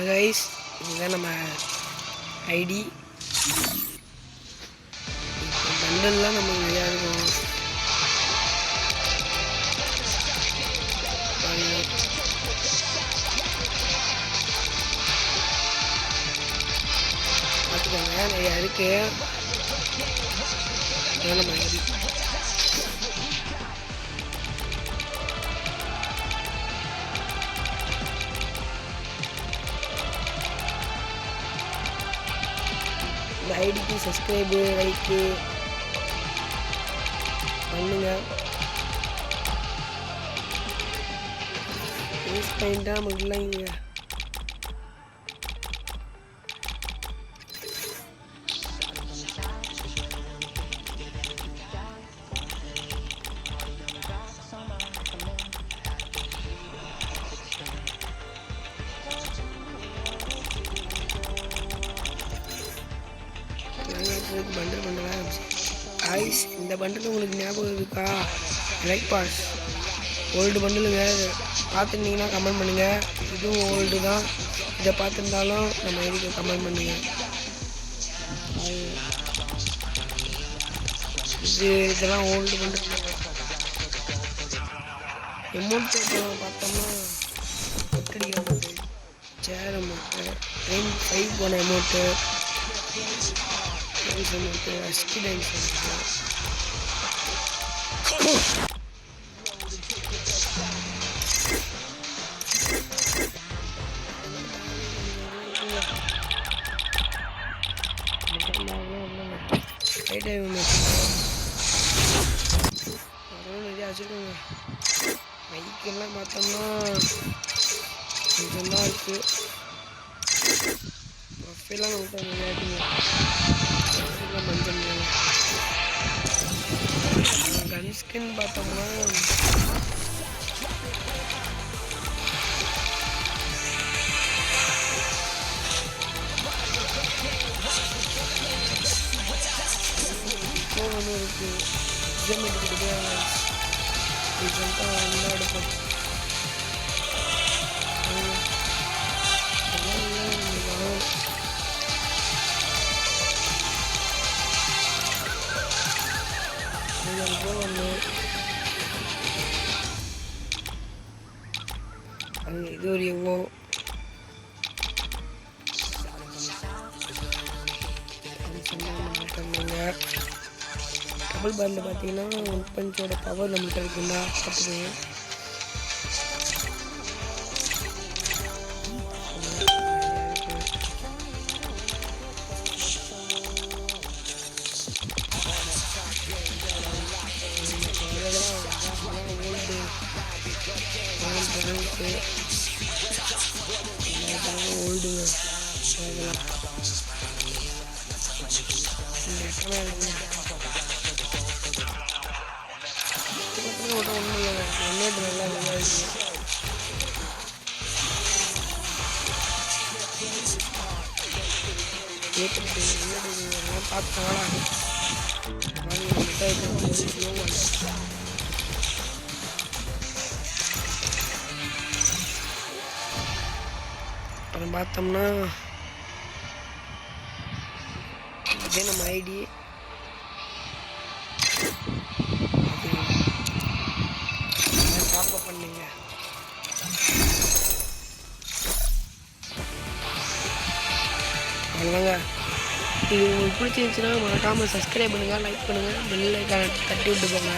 Guys இதுதான் நம்ம ID. இப்போ பண்டல்லாம் நம்ம நிறையா இருக்கும். பார்த்துக்கோங்க நிறையா இருக்கு. இதுதான் நம்ம ஐடி. இந்த ஐடிக்கு சப்ஸ்கிரைபு லைக்கு பண்ணுங்க. யூஸ் பண்ணிட்டா நமக்கு இல்லைங்க. பண்டில் பண்ணலாம் ஐஸ். இந்த பண்டில் உங்களுக்கு ஞாபகம் இருக்கா? லைக் பாஸ் ஓல்டு பண்டிலுங்க. பார்த்துருந்தீங்கன்னா கமெண்ட் பண்ணுங்கள். இதுவும் ஓல்டு தான். இதை பார்த்துருந்தாலும் நம்ம இதுக்கு கமெண்ட் பண்ணுங்கள். இதெல்லாம் ஓல்டு பண்டில். எமௌண்ட் பார்த்தோம்னா ஒட்டடிக்கிற அமௌண்ட்டு, சேர் அமௌண்ட்டு, ட்ரெயின் 5 போன அமௌண்ட்டு, அமௌண்ட்டு, அஸ்கி டைம்ஸ் அமௌண்ட்டு. நிறையா வச்சுருக்கோங்க. பைக்கெல்லாம் பார்த்தோம்னா கொஞ்சம் தான் இருக்குது. பஃபெல்லாம் நம்மகிட்ட நிறையா இருக்குங்க. மஞ்சள் கன் ஸ்கின் பார்த்தோம்னா ஒன்று இருக்குது. எக்ஸாம் எடுத்துக்கிட்டு ரீசெண்டாக நல்லா எடுப்போம். இது ஒரு எவ்வளோ டபுள் பேண்டில் பார்த்தீங்கன்னா ஒன் பஞ்சோட பவர் நம்மகிட்ட இருக்குன்னா பார்த்துக்கோங்க. ஓல்டுங்க ஒன்று நல்லா இருக்கு. பார்த்தாங்களா அப்புறம் பார்த்தோம்னா இதே நம்ம ஐடி. டாப்அப் பண்ணீங்க. அவ்வளோதாங்க. இது உங்களுக்கு பிடிச்சிருந்துச்சுன்னா மறக்காமல் சப்ஸ்கிரைப் பண்ணுங்கள், லைக் பண்ணுங்கள், பெல் ஐக்கானை தட்டி விட்டு போங்க.